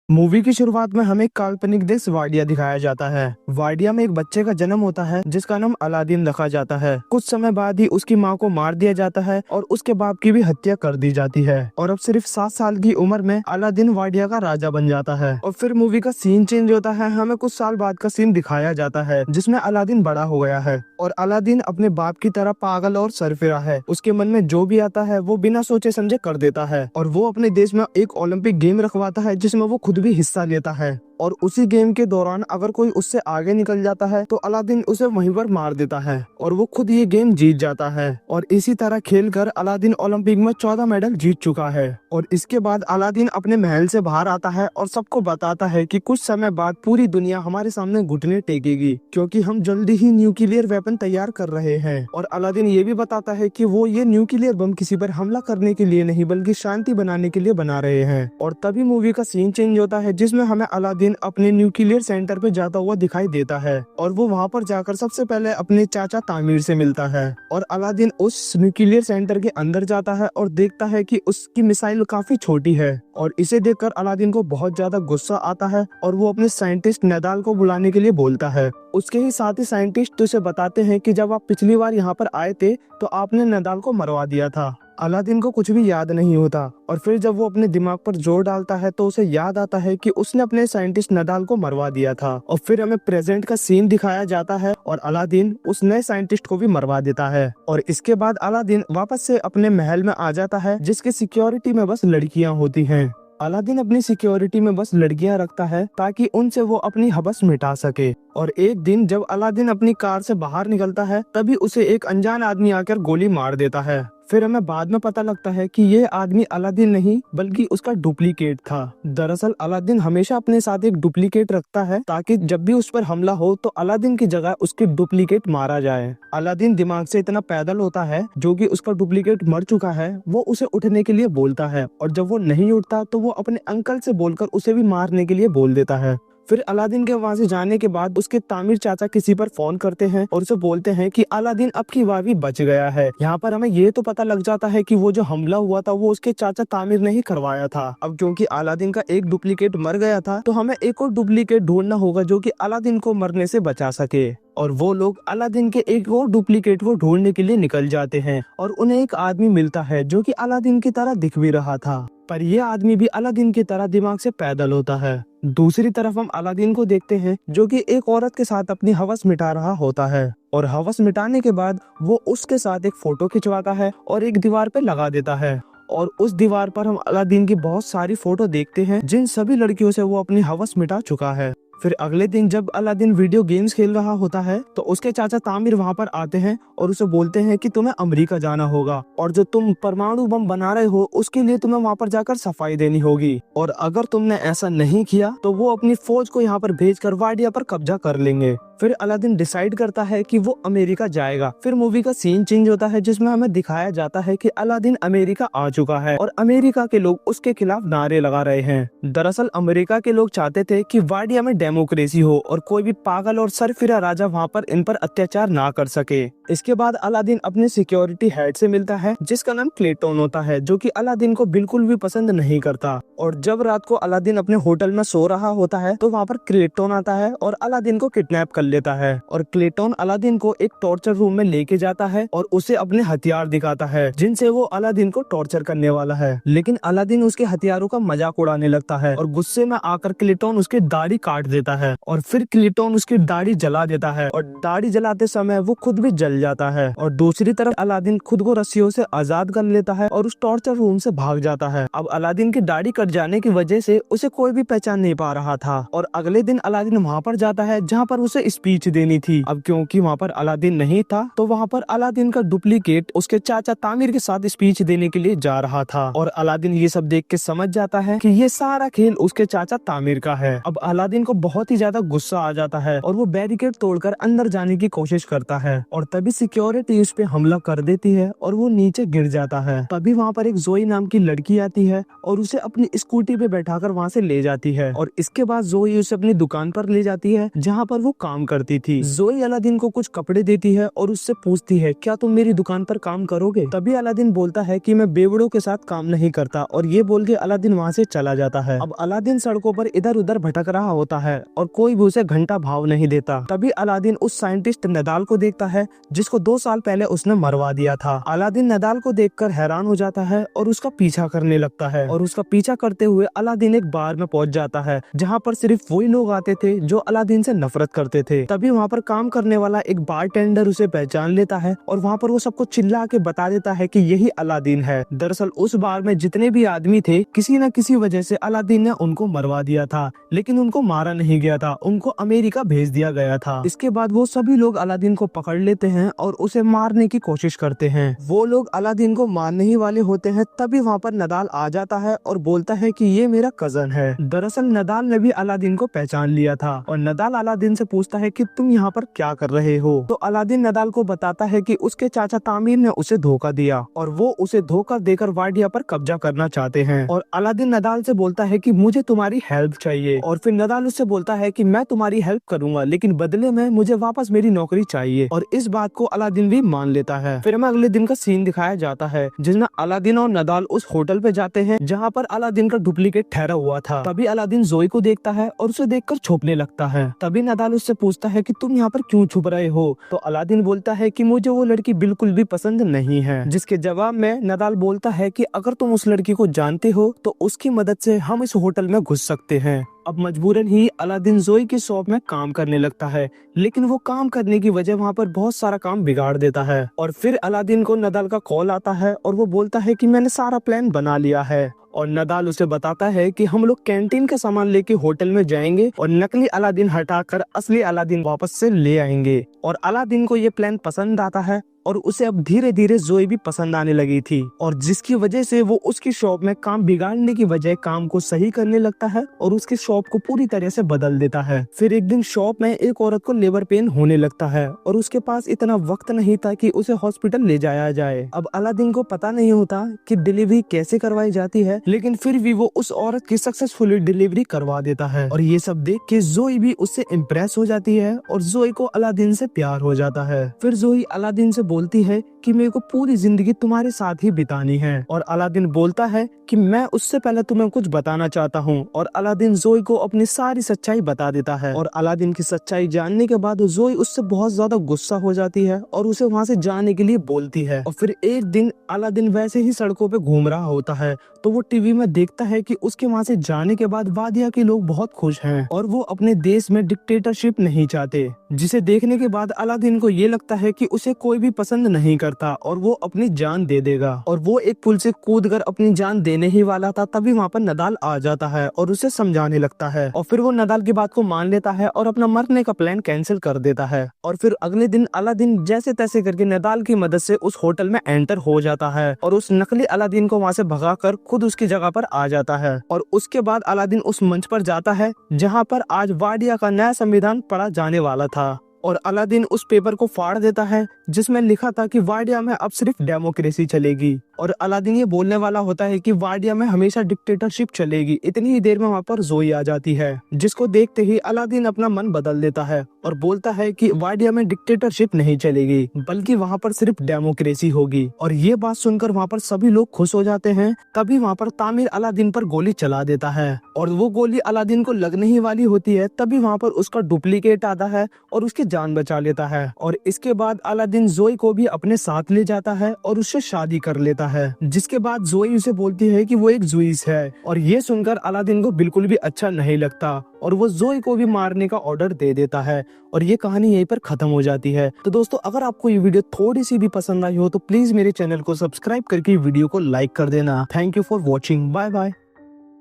Movie की शुरुआत में हमें एक काल्पनिक देश वाडिया दिखाया जाता है। वाडिया में एक बच्चे का जन्म होता है जिसका नाम अलादीन रखा जाता है। कुछ समय बाद ही उसकी माँ को मार दिया जाता है और उसके बाप की भी हत्या कर दी जाती है और अब सिर्फ 7 साल की उम्र में अलादीन वाडिया का राजा बन जाता है। और फिर मूवी का सीन चेंज होता है, हमें कुछ साल बाद का सीन दिखाया जाता है जिसमें अलादीन बड़ा हो गया है और अलादीन अपने बाप की तरह पागल और सरफिरा है। उसके मन में जो भी आता है वो बिना सोचे समझे कर देता है और वो अपने देश में एक ओलंपिक गेम रखवाता है जिसमें वो खुद भी हिस्सा लेता है और उसी गेम के दौरान अगर कोई उससे आगे निकल जाता है तो अलादीन उसे वहीं पर मार देता है और वो खुद ये गेम जीत जाता है। और इसी तरह खेलकर अलादीन ओलंपिक में 14 मेडल जीत चुका है। और इसके बाद अलादीन अपने महल से बाहर आता है और सबको बताता है कि कुछ समय बाद पूरी दुनिया हमारे सामने घुटने टेकेगी क्योंकि हम जल्दी ही न्यूक्लियर वेपन तैयार कर रहे हैं। और अलादीन ये भी बताता है कि वो ये न्यूक्लियर बम किसी पर हमला करने के लिए नहीं बल्कि शांति बनाने के लिए बना रहे हैं। और तभी मूवी का सीन चेंज होता है जिसमें हमें अलादीन अपने न्यूक्लियर सेंटर पे जाता हुआ दिखाई देता है और वो वहाँ पर जाकर सबसे पहले अपने चाचा तामिर से मिलता है। और अलादीन उस न्यूक्लियर सेंटर के अंदर जाता है और देखता है कि उसकी मिसाइल काफी छोटी है और इसे देखकर अलादीन को बहुत ज्यादा गुस्सा आता है और वो अपने साइंटिस्ट नदाल को बुलाने के लिए बोलता है। उसके ही साथ ही साइंटिस्ट उसे बताते हैं कि जब आप पिछली बार यहाँ पर आए थे तो आपने नदाल को मरवा दिया था। अलादीन को कुछ भी याद नहीं होता और फिर जब वो अपने दिमाग पर जोर डालता है तो उसे याद आता है कि उसने अपने साइंटिस्ट नदाल को मरवा दिया था। और फिर हमें प्रेजेंट का सीन दिखाया जाता है और अलादीन उस नए साइंटिस्ट को भी मरवा देता है। और इसके बाद अलादीन वापस से अपने महल में आ जाता है जिसके सिक्योरिटी में बस लड़कियां होती हैं। अलादीन अपनी सिक्योरिटी में बस लड़कियां रखता है ताकि उनसे वो अपनी हवस मिटा सके। और एक दिन जब अलादीन अपनी कार से बाहर निकलता है तभी उसे एक अनजान आदमी आकर गोली मार देता है। फिर हमें बाद में पता लगता है कि ये आदमी अलादीन नहीं बल्कि उसका डुप्लीकेट था। दरअसल अलादीन हमेशा अपने साथ एक डुप्लीकेट रखता है ताकि जब भी उस पर हमला हो तो अलादीन की जगह उसके डुप्लीकेट मारा जाए। अलादीन दिमाग से इतना पैदल होता है जो कि उसका डुप्लीकेट मर चुका है वो उसे उठने के लिए बोलता है और जब वो नहीं उठता तो वो अपने अंकल से बोलकर उसे भी मारने के लिए बोल देता है। फिर अलादीन के वहाँ से जाने के बाद उसके तामिर चाचा किसी पर फोन करते हैं और उसे बोलते हैं कि अलादीन अब की बार भी बच गया है। यहाँ पर हमें ये तो पता लग जाता है कि वो जो हमला हुआ था वो उसके चाचा तामिर ने ही करवाया था। अब क्योंकि अलादीन का एक डुप्लीकेट मर गया था तो हमें एक और डुप्लीकेट ढूंढना होगा जो कि अलादीन को मरने से बचा सके। और वो लोग अलादीन के एक और डुप्लीकेट को ढूंढने के लिए निकल जाते हैं और उन्हें एक आदमी मिलता है जो कि अलादीन की तरह दिख भी रहा था, पर यह आदमी भी अलादीन की तरह दिमाग से पैदल होता है। दूसरी तरफ हम अलादीन को देखते हैं जो कि एक औरत के साथ अपनी हवस मिटा रहा होता है और हवस मिटाने के बाद वो उसके साथ एक फोटो खिंचवाता है और एक दीवार पे लगा देता है। और उस दीवार पर हम अलादीन की बहुत सारी फोटो देखते हैं जिन सभी लड़कियों से वो अपनी हवस मिटा चुका है। फिर अगले दिन जब अलादीन वीडियो गेम्स खेल रहा होता है तो उसके चाचा तामिर वहाँ पर आते हैं और उसे बोलते हैं कि तुम्हें अमेरिका जाना होगा और जो तुम परमाणु बम बना रहे हो उसके लिए तुम्हें वहाँ पर जाकर सफाई देनी होगी और अगर तुमने ऐसा नहीं किया तो वो अपनी फौज को यहाँ पर भेजकर वाडिया पर कब्जा कर लेंगे। फिर अलादीन डिसाइड करता है कि वो अमेरिका जाएगा। फिर मूवी का सीन चेंज होता है जिसमें हमें दिखाया जाता है कि अलादीन अमेरिका आ चुका है और अमेरिका के लोग उसके खिलाफ नारे लगा रहे हैं। दरअसल अमेरिका के लोग चाहते थे कि वाडिया में डेमोक्रेसी हो और कोई भी पागल और सरफिरा राजा वहाँ पर इन पर अत्याचार ना कर सके। इसके बाद अलादीन अपने सिक्योरिटी हेड से मिलता है जिसका नाम क्लेटोन होता है जो कि अलादीन को बिल्कुल भी पसंद नहीं करता। और जब रात को अलादीन अपने होटल में सो रहा होता है तो वहाँ पर क्लेटोन आता है और अलादीन को किडनैप कर लेता है और क्लेटोन अलादीन को एक टॉर्चर रूम में लेके जाता है और उसे अपने हथियार दिखाता है जिनसे वो अलादीन को टॉर्चर करने वाला है। लेकिन अलादीन उसके हथियारों का मजाक उड़ाने लगता है और गुस्से में आकर क्लेटोन उसकी दाढ़ी काट देता है और फिर क्लेटोन उसकी दाढ़ी जला देता है और दाढ़ी जलाते समय वो खुद भी जल जाता है। और दूसरी तरफ अलादीन खुद को रस्सियों से आजाद कर लेता है और उस टॉर्चर रूम से भाग जाता है। अब अलादीन की दाढ़ी कट जाने की वजह से उसे कोई भी पहचान नहीं पा रहा था। और अगले दिन अलादीन वहाँ पर जाता है जहाँ पर उसे स्पीच देनी थी। अब क्योंकि वहाँ पर अलादीन नहीं था तो वहाँ पर अलादीन का डुप्लीकेट उसके चाचा तामिर के साथ स्पीच देने के लिए जा रहा था और अलादीन ये सब देख के समझ जाता है कि ये सारा खेल उसके चाचा तामिर का है। अब अलादीन को बहुत ही ज्यादा गुस्सा आ जाता है और वो बैरिकेड तोड़कर अंदर जाने की कोशिश करता है और तभी सिक्योरिटी उस पे हमला कर देती है और वो नीचे गिर जाता है। तभी वहाँ पर एक जोई नाम की लड़की आती है और उसे अपनी स्कूटी पे बैठाकर वहाँ से ले जाती है और इसके बाद जोई उसे अपनी दुकान पर ले जाती है जहाँ पर वो काम करती थी। जोई अलादीन को कुछ कपड़े देती है और उससे पूछती है क्या तुम मेरी दुकान पर काम करोगे। तभी अलादीन बोलता है कि मैं बेवड़ों के साथ काम नहीं करता और ये बोल के अलादीन वहाँ से चला जाता है। अब अलादीन सड़कों पर इधर उधर भटक रहा होता है और कोई भी उसे घंटा भाव नहीं देता। तभी अलादीन उस साइंटिस्ट नदाल को देखता है जिसको 2 साल पहले उसने मरवा दिया था। अलादीन नदाल को देखकर हैरान हो जाता है और उसका पीछा करने लगता है और उसका पीछा करते हुए अलादीन एक बार में पहुंच जाता है जहाँ पर सिर्फ वही लोग आते थे जो अलादीन से नफरत करते थे। तभी वहाँ पर काम करने वाला एक बारटेंडर उसे पहचान लेता है और वहाँ पर वो सबको चिल्ला के बता देता है कि यही अलादीन है। दरअसल उस बार में जितने भी आदमी थे किसी न किसी वजह से अलादीन ने उनको मरवा दिया था, लेकिन उनको मारा नहीं गया था, उनको अमेरिका भेज दिया गया था। इसके बाद वो सभी लोग अलादीन को पकड़ लेते हैं और उसे मारने की कोशिश करते हैं। वो लोग अलादीन को मारने ही वाले होते हैं तभी वहाँ पर नदाल आ जाता है और बोलता है कि ये मेरा कजन है। दरअसल नदाल ने भी अलादीन को पहचान लिया था और नदाल अलादीन से पूछता है कि तुम यहाँ पर क्या कर रहे हो। तो अलादीन नदाल को बताता है कि उसके चाचा तामीर ने उसे धोखा दिया और वो उसे धोखा देकर वाडिया पर कब्जा करना चाहते हैं। और अलादीन नदाल से बोलता है कि मुझे तुम्हारी हेल्प चाहिए और फिर नदाल उससे बोलता है कि मैं तुम्हारी हेल्प करूंगा लेकिन बदले में मुझे वापस मेरी नौकरी चाहिए और इस बात को अलादीन भी मान लेता है। फिर हमें अगले दिन का सीन दिखाया जाता है जिसमें अलादीन और नदाल उस होटल पे जाते हैं जहाँ पर अलादीन का डुप्लीकेट ठहरा हुआ था। तभी अलादीन जोई को देखता है और उसे देखकर छुपने लगता है। तभी नदाल उससे पूछता है कि तुम यहाँ पर क्यों छुप रहे हो। तो अलादीन बोलता है कि मुझे वो लड़की बिल्कुल भी पसंद नहीं है। जिसके जवाब में नदाल बोलता है कि अगर तुम उस लड़की को जानते हो तो उसकी मदद से हम इस होटल में घुस सकते हैं। अब मजबूरन ही अलादीन जोई की शॉप में काम करने लगता है, लेकिन वो काम करने की वजह वहाँ पर बहुत सारा काम बिगाड़ देता है। और फिर अलादीन को नदाल का कॉल आता है और वो बोलता है कि मैंने सारा प्लान बना लिया है। और नदाल उसे बताता है कि हम लोग कैंटीन का सामान लेके होटल में जाएंगे और नकली अलादीन हटाकर असली अलादीन वापस से ले आएंगे। और अलादीन को ये प्लान पसंद आता है और उसे अब धीरे धीरे जोई भी पसंद आने लगी थी और जिसकी वजह से वो उसकी शॉप में काम बिगाड़ने की बजाय काम को सही करने लगता है और उसकी शॉप को पूरी तरह से बदल देता है। फिर एक दिन शॉप में एक औरत को लेबर पेन होने लगता है और उसके पास इतना वक्त नहीं था कि उसे हॉस्पिटल ले जाया जाए। अब अलादीन को पता नहीं होता कि डिलीवरी कैसे करवाई जाती है, लेकिन फिर भी वो उस औरत की सक्सेसफुली डिलीवरी करवा देता है और ये सब देख के जोई भी उससे इम्प्रेस हो जाती है और जोई को अलादीन से प्यार हो जाता है। फिर जोई अलादीन से बोलती है कि मेरे को पूरी जिंदगी तुम्हारे साथ ही बितानी है और अलादीन बोलता है कि मैं उससे पहले तुम्हें कुछ बताना चाहता हूँ और अलादीन जोई को अपनी सारी सच्चाई बता देता है। और अलादीन की सच्चाई जानने के बाद जोई उससे बहुत ज्यादा गुस्सा हो जाती है और उसे वहाँ से जाने के लिए बोलती है। और फिर एक दिन अलादीन वैसे ही सड़कों पे घूम रहा होता है तो वो टीवी में देखता है कि उसके वहाँ से जाने के बाद वादिया के लोग बहुत खुश हैं और वो अपने देश में डिक्टेटरशिप नहीं चाहते, जिसे देखने के बाद अलादीन को ये लगता है कि उसे कोई भी पसंद नहीं करता और वो अपनी जान दे देगा। और वो एक पुल से कूदकर अपनी जान देने ही वाला था तभी वहाँ पर नदाल आ जाता है और उसे समझाने लगता है और फिर वो नदाल की बात को मान लेता है और अपना मरने का प्लान कैंसिल कर देता है। और फिर अगले दिन अलादीन जैसे तैसे करके नदाल की मदद से उस होटल में एंटर हो जाता है और उस नकली अलादीन को वहाँ से भगाकर खुद उसकी जगह पर आ जाता है। और उसके बाद अलादीन उस मंच पर जाता है जहाँ पर आज वाडिया का नया संविधान पढ़ा जाने वाला था और अलादीन उस पेपर को फाड़ देता है जिसमें लिखा था कि वाडिया में अब सिर्फ डेमोक्रेसी चलेगी। और अलादीन ये बोलने वाला होता है कि वाडिया में हमेशा डिक्टेटरशिप चलेगी। इतनी ही देर में वहाँ पर जोई आ जाती है जिसको देखते ही अलादीन अपना मन बदल देता है और बोलता है कि वाडिया में डिक्टेटरशिप नहीं चलेगी बल्कि वहाँ पर सिर्फ डेमोक्रेसी होगी। और ये बात सुनकर वहाँ पर सभी लोग खुश हो जाते हैं। तभी वहाँ पर तामिर अलादीन पर गोली चला देता है और वो गोली अलादीन को लगने ही वाली होती है तभी वहाँ पर उसका डुप्लीकेट आता है और उसकी जान बचा लेता है। और इसके बाद अलादीन जोई को भी अपने साथ ले जाता है और उससे शादी कर लेता है, जिसके बाद जोई उसे बोलती है कि वो एक जुइस है। और ये सुनकर अलादीन को बिल्कुल भी अच्छा नहीं लगता और वो जोई को भी मारने का ऑर्डर दे देता है और ये कहानी यहीं पर खत्म हो जाती है। तो दोस्तों अगर आपको ये वीडियो थोड़ी सी भी पसंद आई हो तो प्लीज मेरे चैनल को सब्सक्राइब करके वीडियो को लाइक कर देना। Thank you for watching. Bye bye.